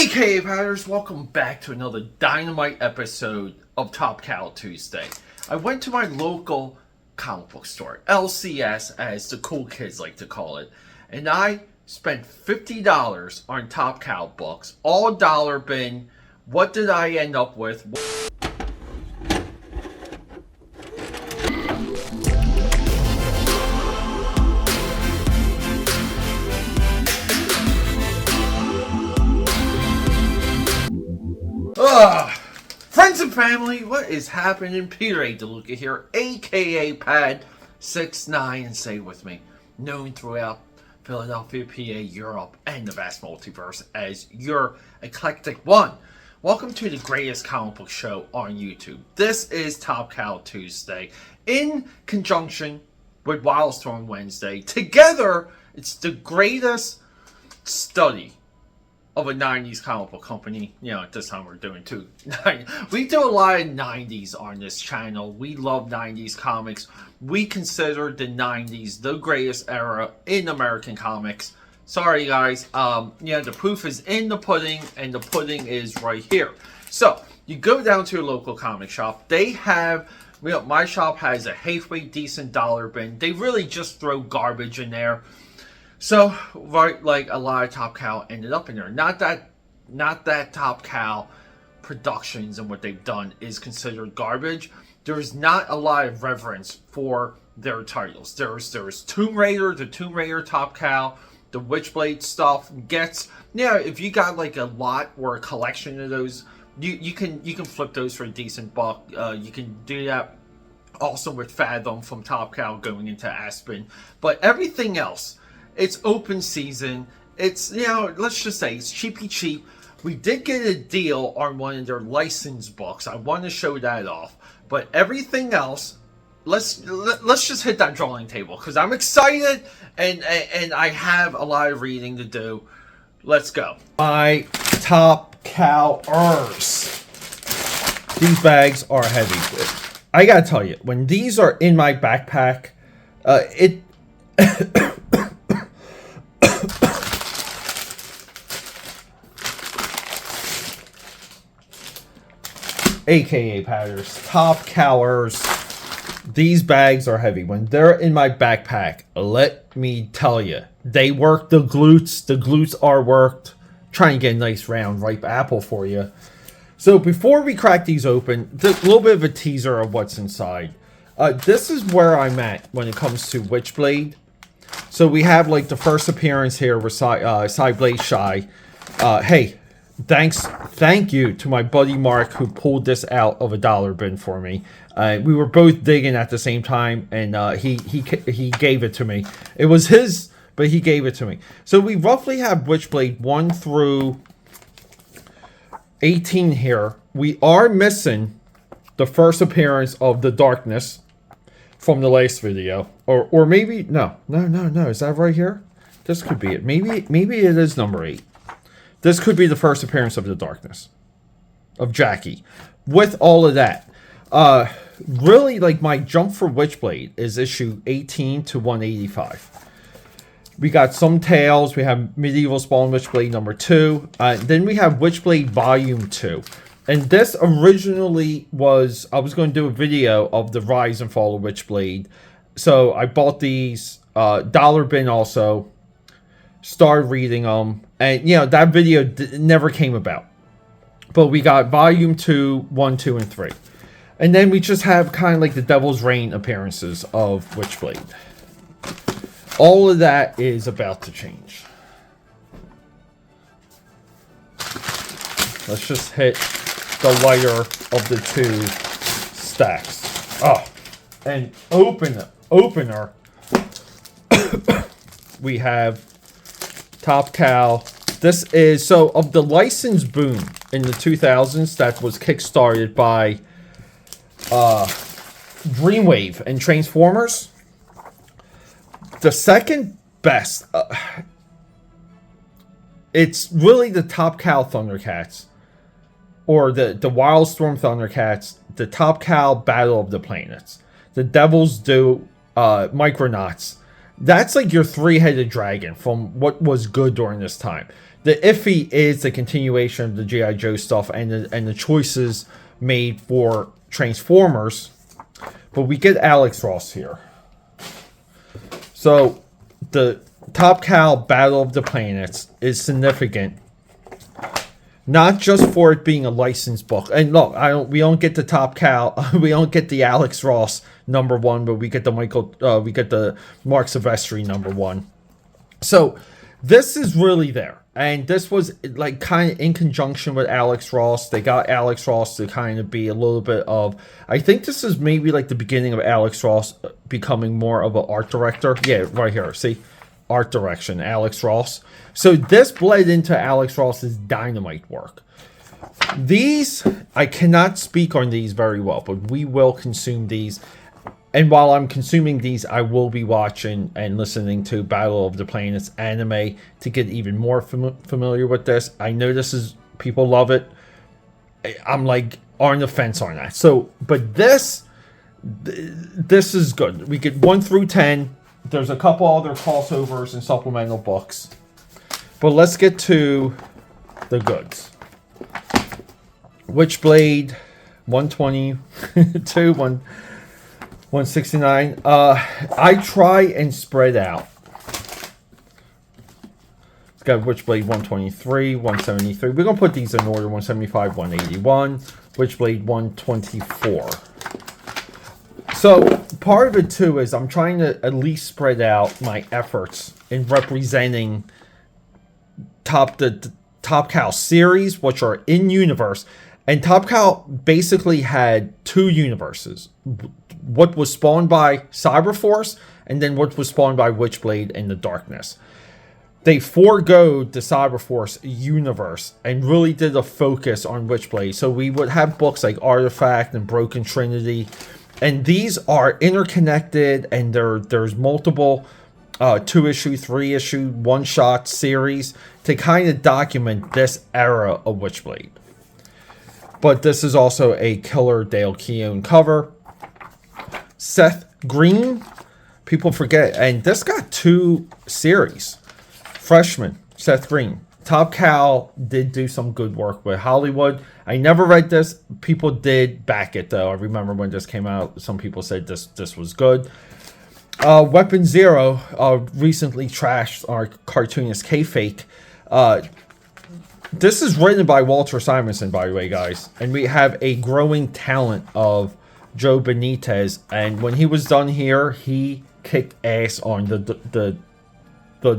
AKAPADers, welcome back to another dynamite episode of Top Cow Tuesday. I went to my local comic book store, LCS as the cool kids like to call it, and I spent $50 on Top Cow books, all dollar bin. What did I end up with? Friends and family, what is happening? Peter A. DeLuca here, aka Pad69, and say with me, known throughout Philadelphia, PA, Europe, and the vast multiverse as your eclectic one. Welcome to the greatest comic book show on YouTube. This is Top Cow Tuesday, in conjunction with Wildstorm Wednesday. Together, it's the greatest study of a 90s comic book company. You know, this time we're doing two. We do a lot of 90s on this channel. We love 90s comics. We consider the 90s the greatest era in American comics. Sorry guys, yeah, the proof is in the pudding, and the pudding is right here. So, you go down to your local comic shop. They have, you know, my shop has a halfway decent dollar bin. They really just throw garbage in there. So, right, like a lot of Top Cow ended up in there. Not that Top Cow Productions and what they've done is considered garbage. There's not a lot of reverence for their titles. There's Tomb Raider, the Tomb Raider Top Cow, the Witchblade stuff gets, yeah, if you got like a lot or a collection of those, you can flip those for a decent buck. You can do that also with Fathom from Top Cow going into Aspen. But everything else, it's open season. It's, you know, let's just say it's cheapy cheap. We did get a deal on one of their licensed books. I want to show that off. But everything else, let's just hit that drawing table because I'm excited and I have a lot of reading to do. Let's go. My Top Cowers. These bags are heavy. I gotta tell you, when these are in my backpack, it AKA Padders, Top Cowers. These bags are heavy. When they're in my backpack, let me tell you, they work the glutes. The glutes are worked. Trying to get a nice round ripe apple for you. So before we crack these open, a little bit of a teaser of what's inside. This is where I'm at when it comes to Witchblade. So we have like the first appearance here with Blade Shy. Hey. Thank you to my buddy Mark who pulled this out of a dollar bin for me. We were both digging at the same time, and he gave it to me. It was his, but he gave it to me. So we roughly have Witchblade 1 through 18 here. We are missing the first appearance of the Darkness from the last video, or maybe no. Is that right here? This could be it. Maybe it is number 8. This could be the first appearance of the Darkness. Of Jackie. With all of that. Really, like, my jump for Witchblade is issue 18 to 185. We got some tales. We have Medieval Spawn Witchblade number 2. Then we have Witchblade volume 2. And this originally was, I was going to do a video of the rise and fall of Witchblade. So I bought these, dollar bin also. Started reading them, and you know that video never came about. But we got volume 2, 1, 2, and 3, and then we just have kind of like the Devil's Reign appearances of Witchblade. All of that is about to change. Let's just hit the lighter of the two stacks. Oh, and opener. We have Top Cow. This is, so of the license boom in the 2000s that was kickstarted by Dreamwave and Transformers, the second best, it's really the Top Cow Thundercats, or the Wildstorm Thundercats, the Top Cow Battle of the Planets, the Devil's Due Micronauts. That's like your three-headed dragon from what was good during this time. The iffy is the continuation of the G.I. Joe stuff and the choices made for Transformers. But we get Alex Ross here. So the Top Cow Battle of the Planets is significant. Not just for it being a licensed book. And look, we don't get the Top Cow, we don't get the Alex Ross #1, but we get the Mark Silvestri #1. So this is really there. And this was like kind of in conjunction with Alex Ross. They got Alex Ross to kind of be a little bit of, I think this is maybe like the beginning of Alex Ross becoming more of an art director. Yeah, right here. See? Art direction, Alex Ross. So this bled into Alex Ross's Dynamite work. These, I cannot speak on these very well, but we will consume these. And while I'm consuming these, I will be watching and listening to Battle of the Planets anime to get even more familiar with this. I know people love it. I'm like on the fence on that. So, but this is good. We get 1 through 10. There's a couple other crossovers and supplemental books. But let's get to the goods. Witchblade, 122, 169. I try and spread out. It's got Witchblade 123, 173. We're going to put these in order. 175, 181. Witchblade 124. So part of it too is I'm trying to at least spread out my efforts in representing the Top Cow series, which are in universe. And Top Cow basically had 2 universes. What was spawned by Cyberforce, and then what was spawned by Witchblade in the darkness. They forgoed the Cyberforce universe and really did a focus on Witchblade. So we would have books like Artifact and Broken Trinity. And these are interconnected, and there's multiple 2-issue, 3-issue, one-shot series to kind of document this era of Witchblade. But this is also a killer Dale Keown cover. Seth Green, people forget, and this got 2 series. Freshman, Seth Green. Top Cow did do some good work with Hollywood. I never read this. People did back it, though. I remember when this came out, some people said this was good. Weapon Zero recently trashed our cartoonist K-Fake. This is written by Walter Simonson, by the way, guys. And we have a growing talent of Joe Benitez. And when he was done here, he kicked ass on the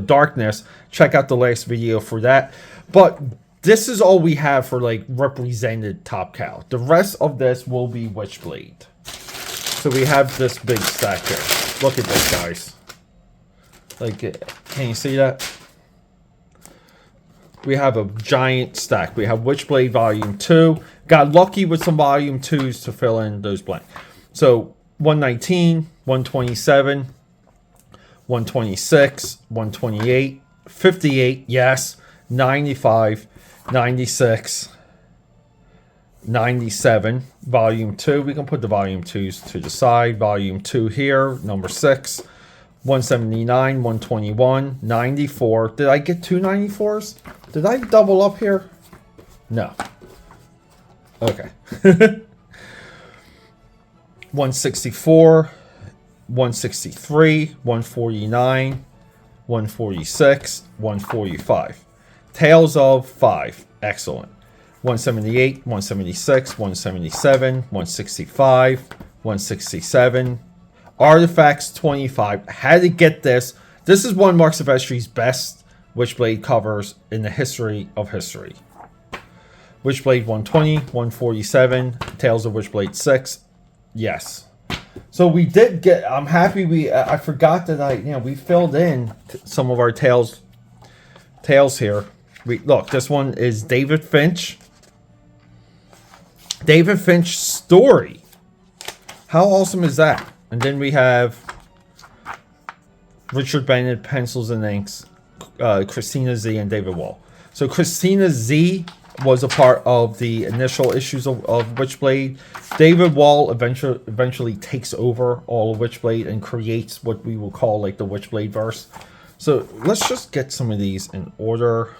darkness. Check out the last video for that. But this is all we have for like represented Top Cow. The rest of this will be Witchblade. So we have this big stack here. Look at this, guys. Like, can you see that? We have a giant stack. We have Witchblade Volume 2. Got lucky with some Volume 2s to fill in those blanks. So 119, 127, 126, 128, 58, yes, 95, 96, 97, Volume 2. We can put the Volume 2s to the side. Volume 2 here, number 6, 179, 121, 94. Did I get 2 94s? Did I double up here? No. Okay. 164, 163, 149, 146, 145. Tales of 5. Excellent. 178, 176, 177, 165, 167. Artifacts 25. Had to get this. This is one of Mark Silvestri's best Witchblade covers in the history of history. Witchblade 120, 147, Tales of Witchblade 6. Yes. So we did get, I'm happy I forgot that we filled in some of our tales here. Look, this one is David Finch. David Finch story. How awesome is that? And then we have Richard Bennett, pencils and inks, Christina Z, and David Wall. So Christina Z was a part of the initial issues of Witchblade. David Wall eventually takes over all of Witchblade and creates what we will call like the Witchblade verse. So let's just get some of these in order.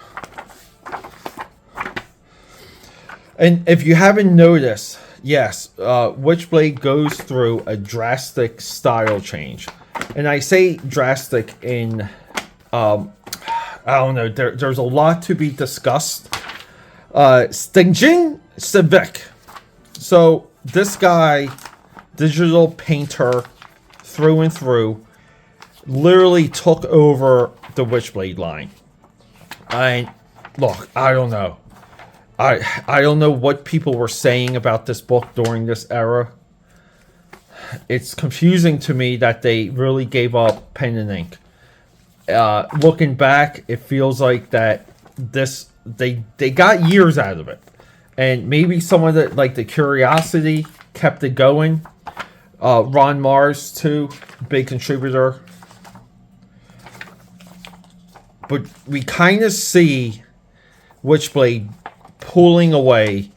And if you haven't noticed, yes, Witchblade goes through a drastic style change. And I say drastic in, I don't know, there's a lot to be discussed. Stingjin Civic. So this guy, digital painter through and through, literally took over the Witchblade line. And look, I don't know. I don't know what people were saying about this book during this era. It's confusing to me that they really gave up pen and ink. Looking back, it feels like that they got years out of it, and maybe some of the curiosity kept it going. Ron Mars too, big contributor. But we kind of see Witchblade pulling away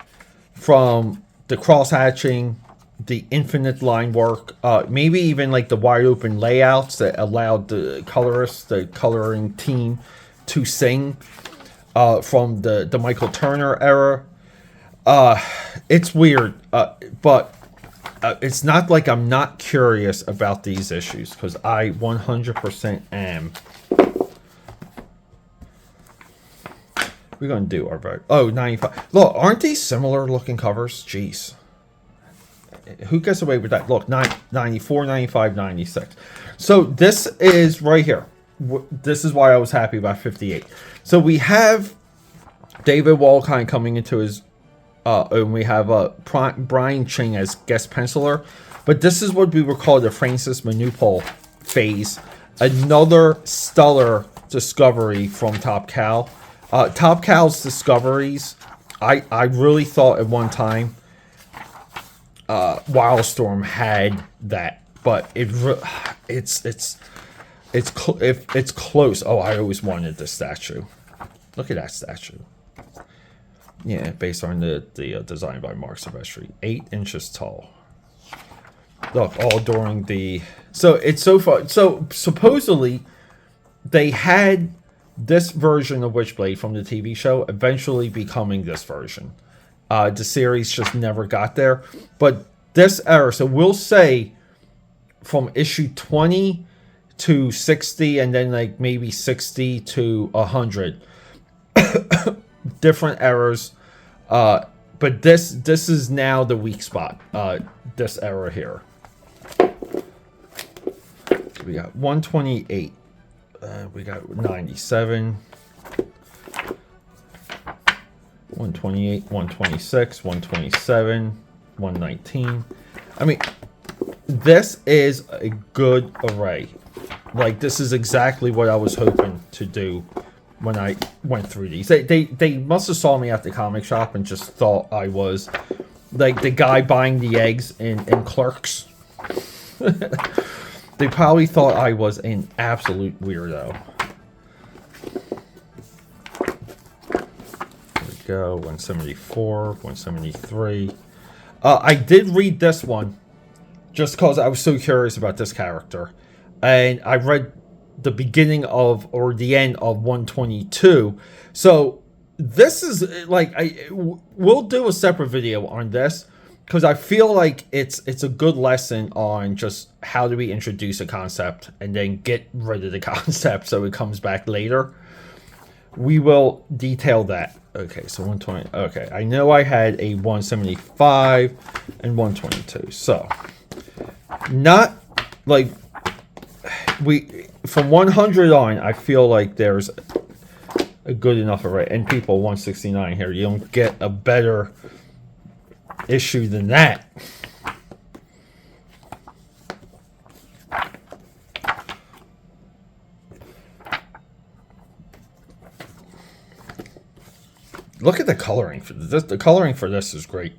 from the cross-hatching, the infinite line work, maybe even like the wide open layouts that allowed the colorists, the coloring team, to sing from the Michael Turner era. It's weird, but it's not like I'm not curious about these issues, because I 100% am. We're going to do our vote. Oh, 95. Look, aren't these similar looking covers? Jeez. Who gets away with that? Look, 94, 95, 96. So this is right here. This is why I was happy about 58. So we have David Walkind coming into his... and we have Brian Ching as guest penciler. But this is what we would call the Francis Manupul phase. Another stellar discovery from Top Cow. Top Cow's discoveries, I really thought at one time Wildstorm had that, but it's close. Oh, I always wanted this statue. Look at that statue. Yeah, based on the design by Mark Silvestri. 8 inches tall. Look, all during the... So it's so far... So supposedly they had this version of Witchblade from the TV show eventually becoming this version. The series just never got there. But this era, so we'll say from issue 20 to 60, and then like maybe 60 to 100. Different eras. But this is now the weak spot. This era here. We got 128. We got 97. 128, 126, 127, 119. I mean, this is a good array. Like, this is exactly what I was hoping to do when I went through these. They must have saw me at the comic shop and just thought I was like the guy buying the eggs in Clerks. They probably thought I was an absolute weirdo. There we go, 174, 173. I did read this one just because I was so curious about this character. And I read the beginning of, or the end of 122. So this is like, we'll do a separate video on this, because I feel like it's a good lesson on just how do we introduce a concept and then get rid of the concept so it comes back later. We will detail that. Okay, so 120. Okay, I know I had a 175 and 122. So, not like from 100 on, I feel like there's a good enough array. And people, 169 here, you don't get a better issue than that. Look at the coloring for this. The coloring for this is great.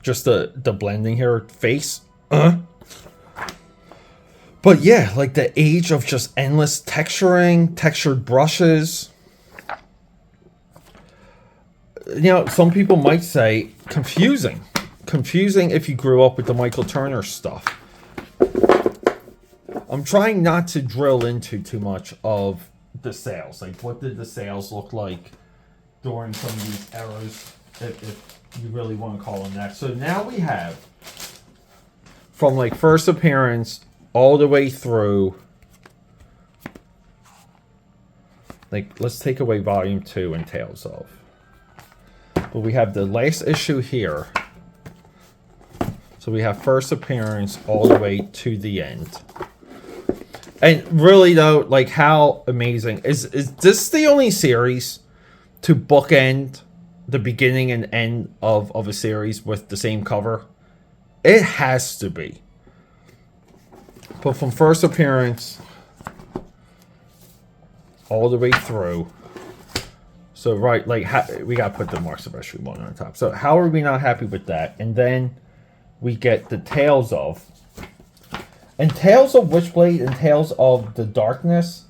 Just the blending here, face. But yeah, like the age of just endless texturing, textured brushes. You know, some people might say confusing. Confusing if you grew up with the Michael Turner stuff. I'm trying not to drill into too much of the sales. Like, what did the sales look like during some of these eras? if you really want to call them that. So now we have from like first appearance all the way through. Like, let's take away Volume 2 and Tales of. But we have the last issue here. So we have first appearance all the way to the end. And really, though, like, how amazing. Is this the only series to bookend the beginning and end of a series with the same cover? It has to be. But from first appearance all the way through. So, right, like, we got to put the Marks of Issue 1 on top. So, how are we not happy with that? And then we get the Tales of. And Tales of Witchblade and Tales of the Darkness,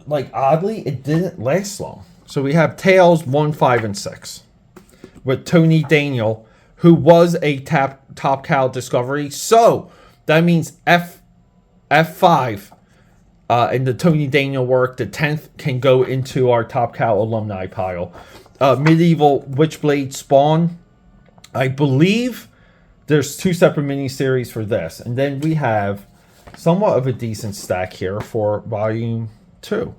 like, oddly, it didn't last long. So, we have Tales 1, 5, and 6 with Tony Daniel, who was a Top Cow Discovery. So, that means F5 in the Tony Daniel work, the 10th can go into our Top Cow alumni pile. Medieval Witchblade Spawn. I believe there's 2 separate miniseries for this. And then we have somewhat of a decent stack here for Volume 2.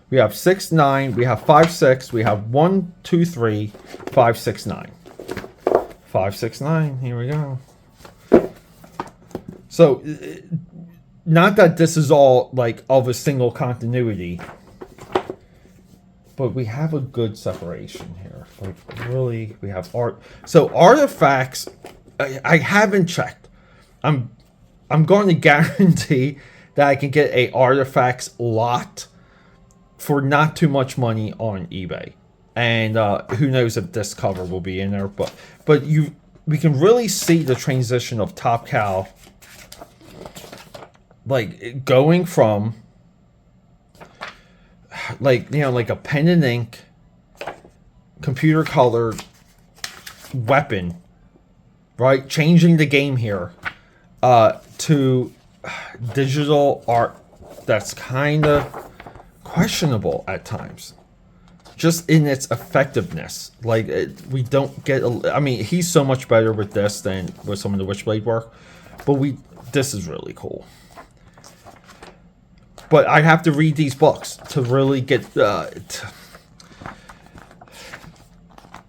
We have 6, 9. We have 5, 6. We have 1, 2, 3, 5, 6, 9. 5, 6, 9. Here we go. So, not that this is all, like, of a single continuity, but we have a good separation here. Like, really, we have art. So, artifacts, I haven't checked. I'm going to guarantee that I can get a artifacts lot for not too much money on eBay. And who knows if this cover will be in there. But we can really see the transition of Top Cow, like, going from, like, you know, like a pen and ink, computer colored weapon, right? Changing the game here, to digital art that's kind of questionable at times. Just in its effectiveness. Like, we don't get, I mean, he's so much better with this than with some of the Witchblade work. But this is really cool. But I have to read these books to really get.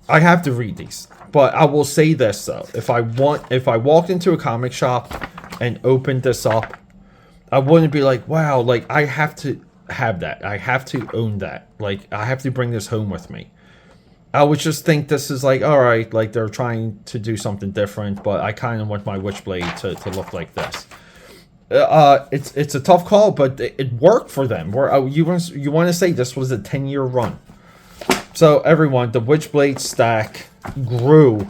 I have to read these. But I will say this though: if I walked into a comic shop and opened this up, I wouldn't be like, "Wow!" Like, I have to have that. I have to own that. Like, I have to bring this home with me. I would just think this is like, all right, like, they're trying to do something different, but I kind of want my Witchblade to look like this. It's a tough call, but it worked for them. You want to say this was a 10-year run. So everyone, the Witchblade stack grew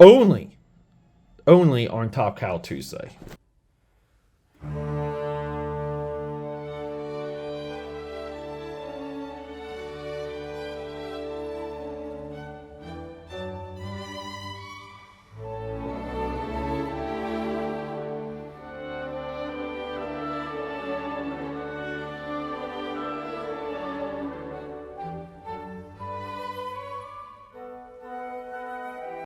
only on Top Cow Tuesday.